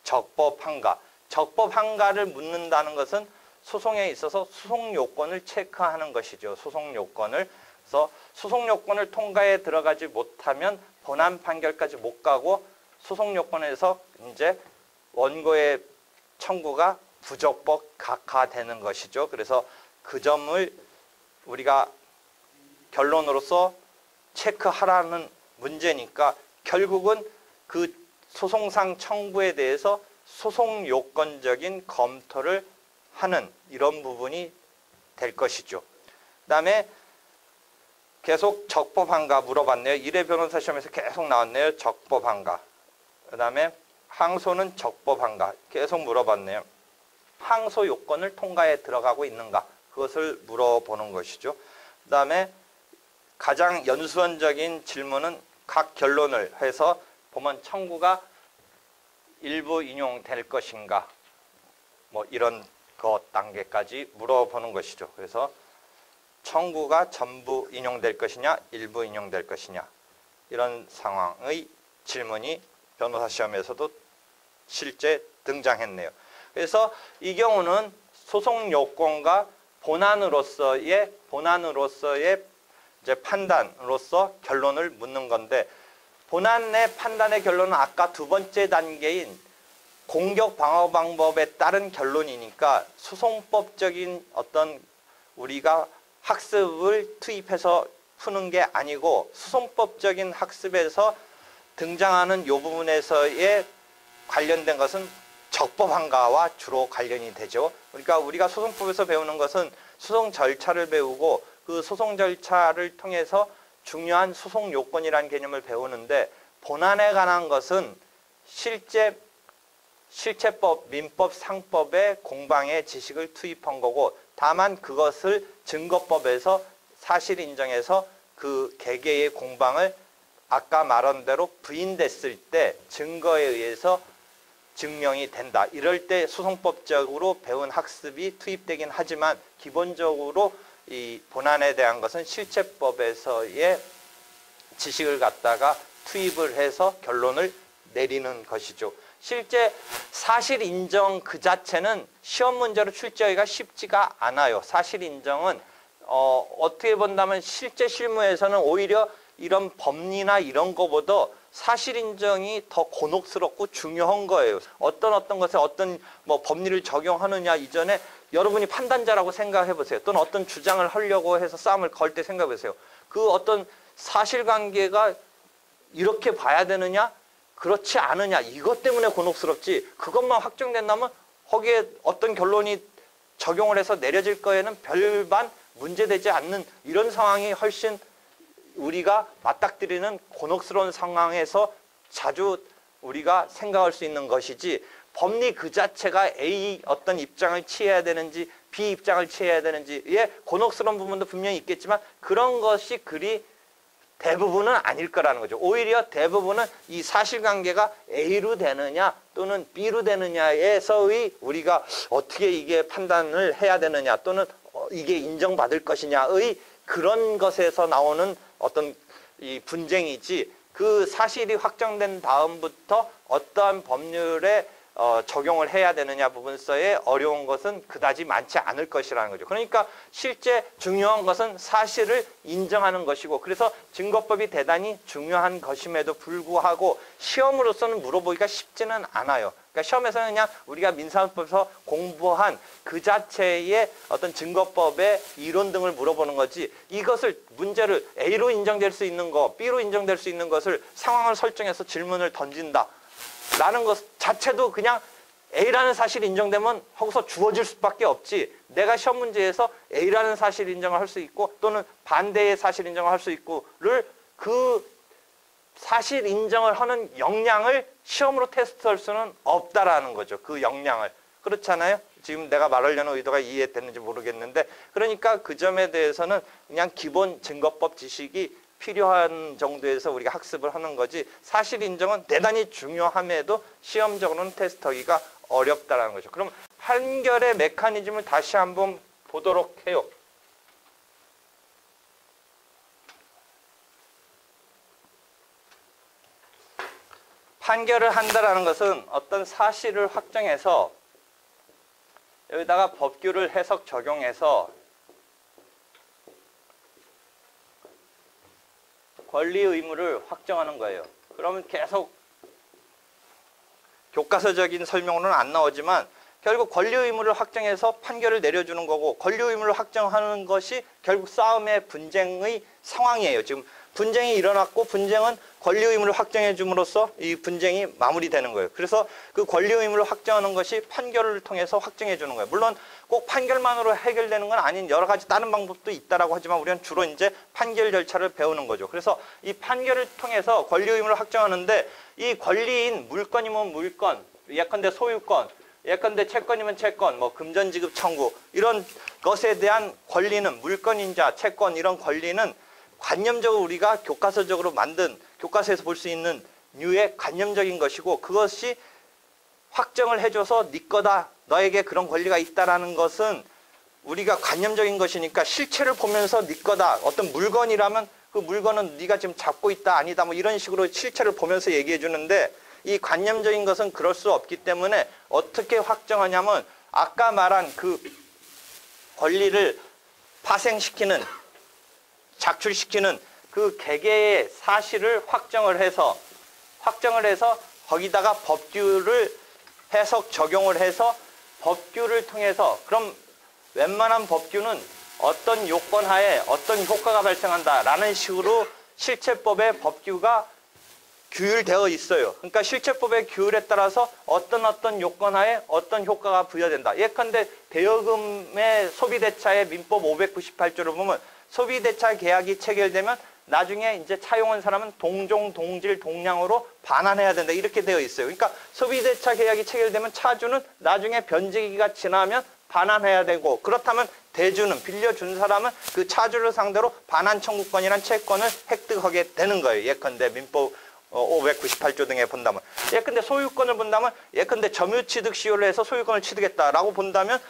적법한가? 적법한가를 묻는다는 것은 소송에 있어서 소송 요건을 체크하는 것이죠. 소송 요건을. 그래서 소송 요건을 통과에 들어가지 못하면 본안 판결까지 못 가고 소송 요건에서 이제 원고의 청구가 부적법 각하되는 것이죠. 그래서 그 점을 우리가 결론으로서 체크하라는 문제니까 결국은 그 소송상 청구에 대해서 소송 요건적인 검토를 하는 이런 부분이 될 것이죠. 그다음에 계속 적법한가 물어봤네요. 1회 변호사 시험에서 계속 나왔네요. 적법한가. 그 다음에 항소는 적법한가 계속 물어봤네요. 항소 요건을 통과해 들어가고 있는가 그것을 물어보는 것이죠. 그 다음에 가장 연수원적인 질문은 각 결론을 해서 보면 청구가 일부 인용될 것인가 뭐 이런 것 단계까지 물어보는 것이죠. 그래서 청구가 전부 인용될 것이냐 일부 인용될 것이냐 이런 상황의 질문이 변호사 시험에서도 실제 등장했네요. 그래서 이 경우는 소송 요건과 본안으로서의 이제 판단으로서 결론을 묻는 건데 본안의 판단의 결론은 아까 두 번째 단계인 공격 방어 방법에 따른 결론이니까 소송법적인 어떤 우리가 학습을 투입해서 푸는 게 아니고 소송법적인 학습에서 등장하는 이 부분에서의 관련된 것은 적법한가와 주로 관련이 되죠. 그러니까 우리가 소송법에서 배우는 것은 소송 절차를 배우고 그 소송 절차를 통해서 중요한 소송 요건이라는 개념을 배우는데 본안에 관한 것은 실체법, 민법, 상법의 공방의 지식을 투입한 거고 다만 그것을 증거법에서 사실 인정해서 그 개개의 공방을 아까 말한 대로 부인됐을 때 증거에 의해서 증명이 된다. 이럴 때 소송법적으로 배운 학습이 투입되긴 하지만 기본적으로 이 본안에 대한 것은 실체법에서의 지식을 갖다가 투입을 해서 결론을 내리는 것이죠. 실제 사실 인정 그 자체는 시험 문제로 출제하기가 쉽지가 않아요. 사실 인정은 어떻게 본다면 실제 실무에서는 오히려 이런 법리나 이런 거보다 사실 인정이 더 곤혹스럽고 중요한 거예요. 어떤 것에 어떤 뭐 법리를 적용하느냐 이전에 여러분이 판단자라고 생각해 보세요. 또는 어떤 주장을 하려고 해서 싸움을 걸 때 생각해 보세요. 그 어떤 사실관계가 이렇게 봐야 되느냐 그렇지 않으냐 이것 때문에 곤혹스럽지 그것만 확정된다면 거기에 어떤 결론이 적용을 해서 내려질 거에는 별반 문제되지 않는 이런 상황이 훨씬 우리가 맞닥뜨리는 곤혹스러운 상황에서 자주 우리가 생각할 수 있는 것이지 법리 그 자체가 A 어떤 입장을 취해야 되는지 B 입장을 취해야 되는지의 곤혹스러운 부분도 분명히 있겠지만 그런 것이 그리 대부분은 아닐 거라는 거죠. 오히려 대부분은 이 사실관계가 A로 되느냐 또는 B로 되느냐에서의 우리가 어떻게 이게 판단을 해야 되느냐 또는 이게 인정받을 것이냐의 그런 것에서 나오는 어떤 이 분쟁이지 그 사실이 확정된 다음부터 어떠한 법률에 적용을 해야 되느냐 부분서에 어려운 것은 그다지 많지 않을 것이라는 거죠. 그러니까 실제 중요한 것은 사실을 인정하는 것이고 그래서 증거법이 대단히 중요한 것임에도 불구하고 시험으로서는 물어보기가 쉽지는 않아요. 그러니까 시험에서는 그냥 우리가 민사법에서 공부한 그 자체의 어떤 증거법의 이론 등을 물어보는 거지 이것을 문제를 A로 인정될 수 있는 거 B로 인정될 수 있는 것을 상황을 설정해서 질문을 던진다. 라는 것 자체도 그냥 A라는 사실이 인정되면 하고서 주어질 수밖에 없지 내가 시험 문제에서 A라는 사실 인정을 할 수 있고 또는 반대의 사실 인정을 할 수 있고를 그 사실 인정을 하는 역량을 시험으로 테스트할 수는 없다라는 거죠. 그 역량을. 그렇잖아요. 지금 내가 말하려는 의도가 이해됐는지 모르겠는데 그러니까 그 점에 대해서는 그냥 기본 증거법 지식이 필요한 정도에서 우리가 학습을 하는 거지 사실 인정은 대단히 중요함에도 시험적으로는 테스트하기가 어렵다라는 거죠. 그럼 판결의 메커니즘을 다시 한번 보도록 해요. 판결을 한다라는 것은 어떤 사실을 확정해서 여기다가 법규를 해석 적용해서 권리 의무를 확정하는 거예요. 그러면 계속 교과서적인 설명으로는 안 나오지만 결국 권리 의무를 확정해서 판결을 내려주는 거고 권리 의무를 확정하는 것이 결국 싸움의 분쟁의 상황이에요. 지금 분쟁이 일어났고 분쟁은 권리 의무를 확정해 줌으로써 이 분쟁이 마무리되는 거예요. 그래서 그 권리 의무를 확정하는 것이 판결을 통해서 확정해 주는 거예요. 물론 꼭 판결만으로 해결되는 건 아닌 여러 가지 다른 방법도 있다라고 하지만 우리는 주로 이제 판결 절차를 배우는 거죠. 그래서 이 판결을 통해서 권리 의무를 확정하는데 이 권리인 물건이면 물건, 예컨대 소유권, 예컨대 채권이면 채권, 뭐 금전지급 청구 이런 것에 대한 권리는 물건인자, 채권 이런 권리는 관념적으로 우리가 교과서적으로 만든 교과서에서 볼 수 있는 류의 관념적인 것이고 그것이 확정을 해줘서 네 거다, 너에게 그런 권리가 있다라는 것은 우리가 관념적인 것이니까 실체를 보면서 네 거다. 어떤 물건이라면 그 물건은 네가 지금 잡고 있다, 아니다 뭐 이런 식으로 실체를 보면서 얘기해 주는데 이 관념적인 것은 그럴 수 없기 때문에 어떻게 확정하냐면 아까 말한 그 권리를 파생시키는 작출시키는 그 개개의 사실을 확정을 해서 거기다가 법규를 해석 적용을 해서 법규를 통해서 그럼 웬만한 법규는 어떤 요건 하에 어떤 효과가 발생한다라는 식으로 실체법의 법규가 규율되어 있어요. 그러니까 실체법의 규율에 따라서 어떤 요건 하에 어떤 효과가 부여된다. 예컨대 대여금의 소비대차의 민법 598조를 보면 소비대차 계약이 체결되면 나중에 이제 차용한 사람은 동종, 동질, 동량으로 반환해야 된다. 이렇게 되어 있어요. 그러니까 소비대차 계약이 체결되면 차주는 나중에 변제기가 지나면 반환해야 되고 그렇다면 대주는 빌려준 사람은 그 차주를 상대로 반환 청구권이란 채권을 획득하게 되는 거예요. 예컨대 민법 598조 등에 본다면 예컨대 소유권을 본다면 예컨대 점유취득 시효를 해서 소유권을 취득했다라고 본다면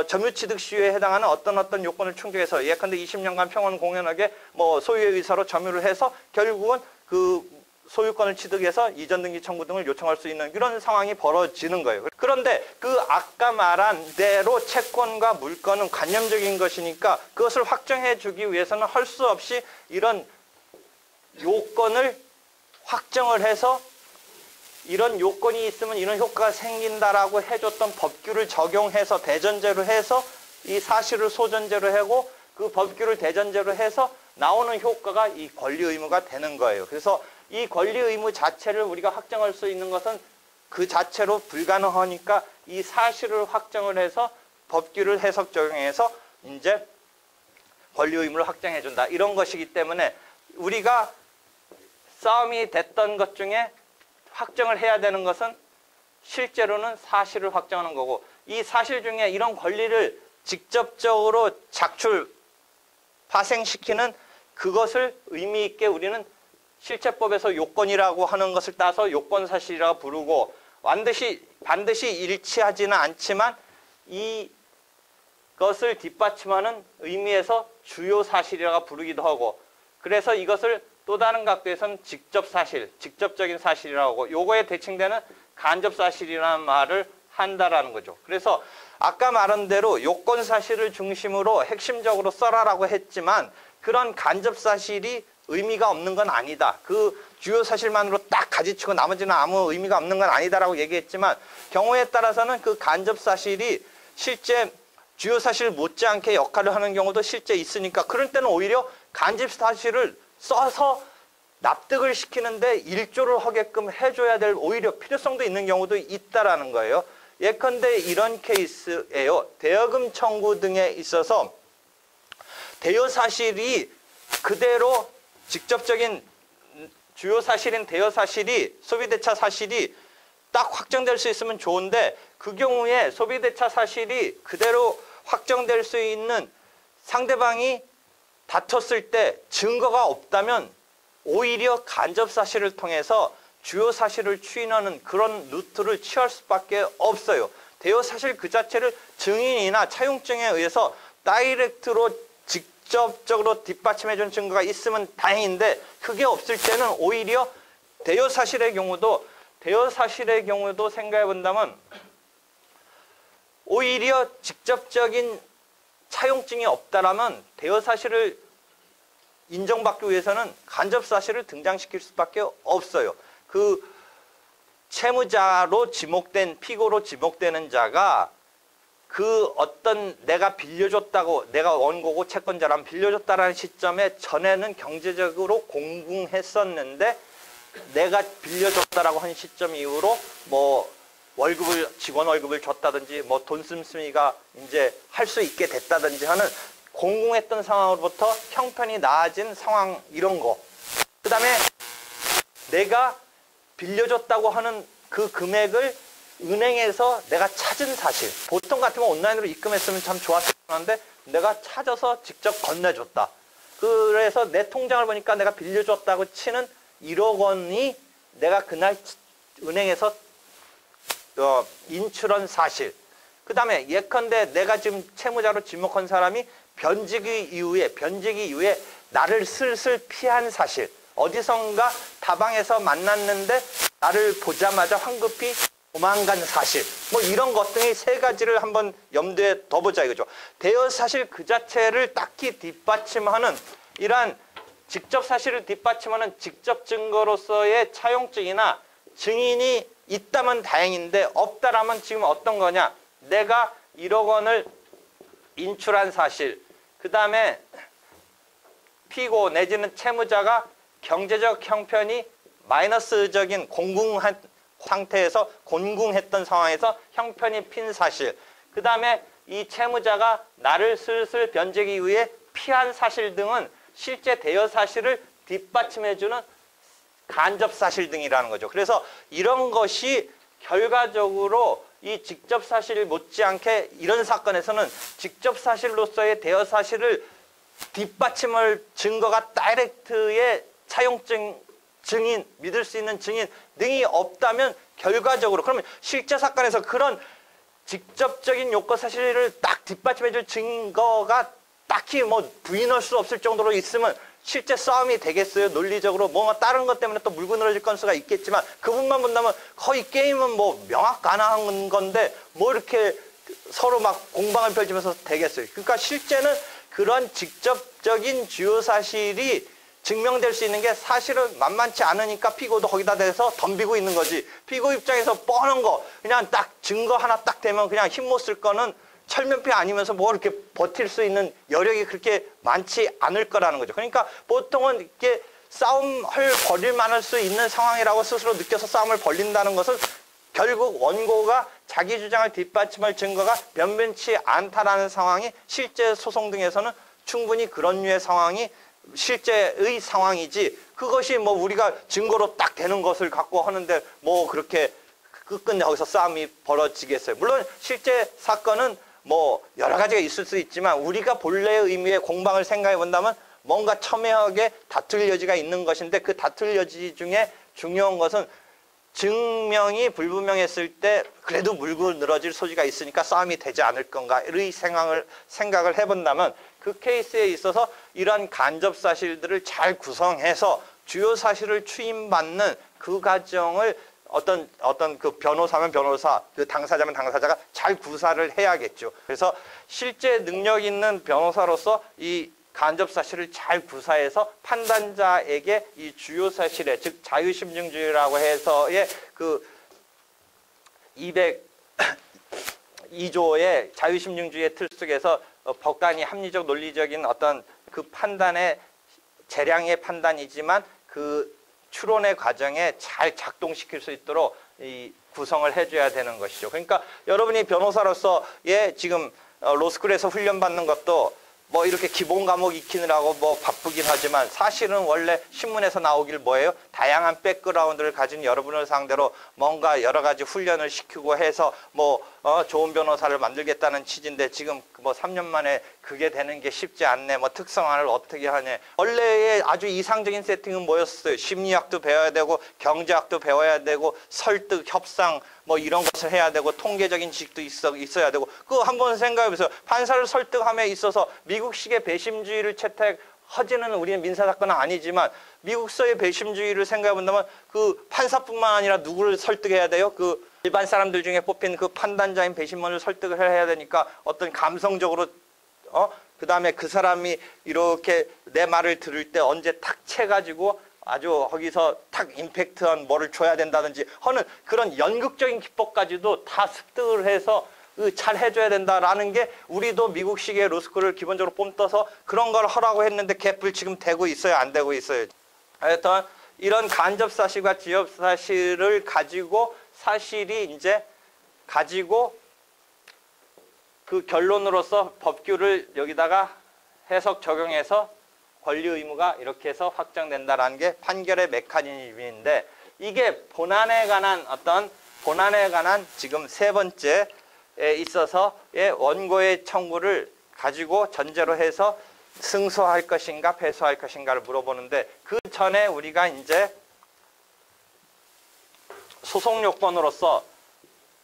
점유취득 시효에 해당하는 어떤 요건을 충족해서 예컨대 20년간 평온 공연하게 뭐 소유의 의사로 점유를 해서 결국은 그 소유권을 취득해서 이전 등기 청구 등을 요청할 수 있는 이런 상황이 벌어지는 거예요. 그런데 그 아까 말한 대로 채권과 물건은 관념적인 것이니까 그것을 확정해 주기 위해서는 할 수 없이 이런 요건을 확정을 해서 이런 요건이 있으면 이런 효과가 생긴다라고 해줬던 법규를 적용해서 대전제로 해서 이 사실을 소전제로 하고 그 법규를 대전제로 해서 나오는 효과가 이 권리 의무가 되는 거예요. 그래서 이 권리 의무 자체를 우리가 확정할 수 있는 것은 그 자체로 불가능하니까 이 사실을 확정을 해서 법규를 해석 적용해서 이제 권리 의무를 확정해 준다. 이런 것이기 때문에 우리가 싸움이 됐던 것 중에 확정을 해야 되는 것은 실제로는 사실을 확정하는 거고 이 사실 중에 이런 권리를 직접적으로 작출, 파생시키는 그것을 의미 있게 우리는 실체법에서 요건이라고 하는 것을 따서 요건사실이라고 부르고 반드시 일치하지는 않지만 이것을 뒷받침하는 의미에서 주요 사실이라고 부르기도 하고 그래서 이것을 또 다른 각도에서는 직접사실, 직접적인 사실이라고 하고 요거에 대칭되는 간접사실이라는 말을 한다라는 거죠. 그래서 아까 말한 대로 요건사실을 중심으로 핵심적으로 써라라고 했지만 그런 간접사실이 의미가 없는 건 아니다. 그 주요 사실만으로 딱 가지치고 나머지는 아무 의미가 없는 건 아니다라고 얘기했지만 경우에 따라서는 그 간접사실이 실제 주요 사실 못지않게 역할을 하는 경우도 실제 있으니까 그럴 때는 오히려 간접사실을 써서 납득을 시키는데 일조를 하게끔 해줘야 될 오히려 필요성도 있는 경우도 있다라는 거예요. 예컨대 이런 케이스예요. 대여금 청구 등에 있어서 대여 사실이 그대로 직접적인 주요 사실인 대여 사실이 소비대차 사실이 딱 확정될 수 있으면 좋은데 그 경우에 소비대차 사실이 그대로 확정될 수 있는 상대방이 다퉜을 때 증거가 없다면 오히려 간접 사실을 통해서 주요 사실을 추인하는 그런 루트를 취할 수밖에 없어요. 대여 사실 그 자체를 증인이나 차용증에 의해서 다이렉트로 직접적으로 뒷받침해준 증거가 있으면 다행인데 그게 없을 때는 오히려 대여 사실의 경우도 생각해 본다면 오히려 직접적인 차용증이 없다라면 대여 사실을 인정받기 위해서는 간접 사실을 등장시킬 수밖에 없어요. 그 채무자로 지목된 피고로 지목되는 자가 그 어떤 내가 빌려줬다고, 내가 원고고 채권자라면 빌려줬다라는 시점에 전에는 경제적으로 공궁했었는데 내가 빌려줬다라고 한 시점 이후로 뭐 직원 월급을 줬다든지 뭐 돈 씀씀이가 이제 할 수 있게 됐다든지 하는 공궁했던 상황으로부터 형편이 나아진 상황, 이런 거. 그 다음에 내가 빌려줬다고 하는 그 금액을 은행에서 내가 찾은 사실. 보통 같으면 온라인으로 입금했으면 참 좋았을 텐데 내가 찾아서 직접 건네줬다. 그래서 내 통장을 보니까 내가 빌려줬다고 치는 1억 원이 내가 그날 은행에서 인출한 사실. 그 다음에 예컨대 내가 지금 채무자로 지목한 사람이 변직이 이후에 나를 슬슬 피한 사실. 어디선가 다방에서 만났는데 나를 보자마자 황급히 도망간 사실. 뭐 이런 것 등의 세 가지를 한번 염두에 둬보자 이거죠. 대여 사실 그 자체를 딱히 뒷받침하는 이러한 직접 사실을 뒷받침하는 직접 증거로서의 차용증이나 증인이 있다면 다행인데 없다라면 지금 어떤 거냐. 내가 1억 원을 인출한 사실. 그 다음에 피고 내지는 채무자가 경제적 형편이 마이너스적인 공궁한 상태에서 곤궁했던 상황에서 형편이 핀 사실. 그 다음에 이 채무자가 나를 슬슬 변제기 이후에 피한 사실 등은 실제 대여 사실을 뒷받침해주는 간접 사실 등이라는 거죠. 그래서 이런 것이 결과적으로 이 직접 사실 못지않게 이런 사건에서는 직접 사실로서의 대여 사실을 뒷받침할 증거가 다이렉트의 차용증, 증인, 믿을 수 있는 증인 등이 없다면 결과적으로, 그러면 실제 사건에서 그런 직접적인 요건 사실을 딱 뒷받침해줄 증거가 딱히 뭐 부인할 수 없을 정도로 있으면 실제 싸움이 되겠어요? 논리적으로 뭔가 다른 것 때문에 또 물고 늘어질 건수가 있겠지만 그 부분만 본다면 거의 게임은 뭐 명확가능한 건데 뭐 이렇게 서로 막 공방을 펼치면서 되겠어요. 그러니까 실제는 그런 직접적인 주요 사실이 증명될 수 있는 게 사실은 만만치 않으니까 피고도 거기다 대서 덤비고 있는 거지. 피고 입장에서 뻔한 거 그냥 딱 증거 하나 딱 되면 그냥 힘 못 쓸 거는 철면피 아니면서 뭐 이렇게 버틸 수 있는 여력이 그렇게 많지 않을 거라는 거죠. 그러니까 보통은 이렇게 싸움을 벌일 만할 수 있는 상황이라고 스스로 느껴서 싸움을 벌린다는 것은 결국 원고가 자기 주장을 뒷받침할 증거가 변변치 않다라는 상황이 실제 소송 등에서는 충분히 그런 류의 상황이 실제의 상황이지, 그것이 뭐 우리가 증거로 딱 되는 것을 갖고 하는데 뭐 그렇게 끝끝내 거기서 싸움이 벌어지겠어요. 물론 실제 사건은 뭐 여러 가지가 있을 수 있지만 우리가 본래의 의미의 공방을 생각해 본다면 뭔가 첨예하게 다툴 여지가 있는 것인데 그 다툴 여지 중에 중요한 것은 증명이 불분명했을 때 그래도 물고 늘어질 소지가 있으니까 싸움이 되지 않을 건가의 생각을 해본다면 그 케이스에 있어서 이러한 간접 사실들을 잘 구성해서 주요 사실을 추임받는 그 과정을 어떤 그 변호사면 변호사, 그 당사자면 당사자가 잘 구사를 해야겠죠. 그래서 실제 능력 있는 변호사로서 이 간접 사실을 잘 구사해서 판단자에게 이 주요 사실의, 즉 자유심증주의라고 해서의 그 202조의 자유심증주의의 틀 속에서 법관이 합리적 논리적인 어떤 그 판단의 재량의 판단이지만 그 추론의 과정에 잘 작동시킬 수 있도록 이 구성을 해줘야 되는 것이죠. 그러니까 여러분이 변호사로서의 지금 로스쿨에서 훈련받는 것도 뭐 이렇게 기본 과목 익히느라고 뭐 바쁘긴 하지만 사실은 원래 신문에서 나오길 뭐예요? 다양한 백그라운드를 가진 여러분을 상대로 뭔가 여러 가지 훈련을 시키고 해서 뭐 좋은 변호사를 만들겠다는 취지인데 지금 뭐 3년 만에 그게 되는 게 쉽지 않네. 뭐 특성화를 어떻게 하냐. 원래의 아주 이상적인 세팅은 뭐였어요? 심리학도 배워야 되고 경제학도 배워야 되고 설득, 협상 뭐 이런 것을 해야 되고 통계적인 지식도 있어야 되고 그거 한번 생각해보세요. 판사를 설득함에 있어서 미국식의 배심주의를 채택하지는 우리는 민사사건은 아니지만 미국서의 배심주의를 생각해본다면 그 판사뿐만 아니라 누구를 설득해야 돼요? 그 일반 사람들 중에 뽑힌 그 판단자인 배심원을 설득을 해야 되니까 어떤 감성적으로 그 다음에 그 사람이 이렇게 내 말을 들을 때 언제 탁 채가지고 아주 거기서 탁 임팩트한 뭐를 줘야 된다든지 하는 그런 연극적인 기법까지도 다 습득을 해서 잘 해줘야 된다라는 게 우리도 미국식의 로스쿨을 기본적으로 뽐떠서 그런 걸 하라고 했는데 개뿔 지금 되고 있어요, 안 되고 있어요. 하여튼 이런 간접 사실과 지역 사실을 가지고 사실이 이제 가지고 그 결론으로서 법규를 여기다가 해석 적용해서 권리 의무가 이렇게 해서 확정된다라는 게 판결의 메커니즘인데 이게 본안에 관한 지금 세 번째에 있어서의 원고의 청구를 가지고 전제로 해서 승소할 것인가 패소할 것인가를 물어보는데 그 전에 우리가 이제 소송 요건으로서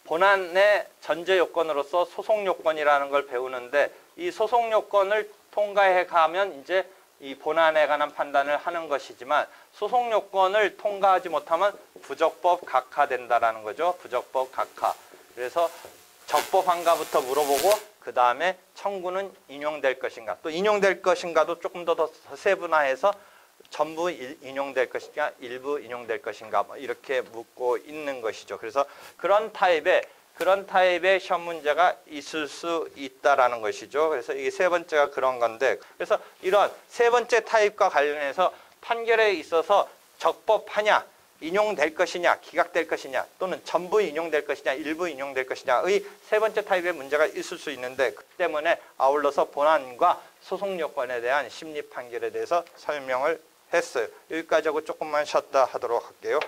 본안의 전제 요건으로서 소송 요건이라는 걸 배우는데 이 소송 요건을 통과해 가면 이제 이 본안에 관한 판단을 하는 것이지만 소송 요건을 통과하지 못하면 부적법 각하된다라는 거죠. 부적법 각하. 그래서 적법 한가부터 물어보고 그 다음에 청구는 인용될 것인가 또 인용될 것인가도 조금 더 세분화해서 전부 인용될 것인가 일부 인용될 것인가 뭐 이렇게 묻고 있는 것이죠. 그래서 그런 타입의 시험 문제가 있을 수 있다라는 것이죠. 그래서 이게 세 번째가 그런 건데 그래서 이런 세 번째 타입과 관련해서 판결에 있어서 적법하냐 인용될 것이냐 기각될 것이냐 또는 전부 인용될 것이냐 일부 인용될 것이냐의 세 번째 타입의 문제가 있을 수 있는데 그 때문에 아울러서 본안과 소송 요건에 대한 심리 판결에 대해서 설명을 했어요. 여기까지 하고 조금만 쉬었다 하도록 할게요.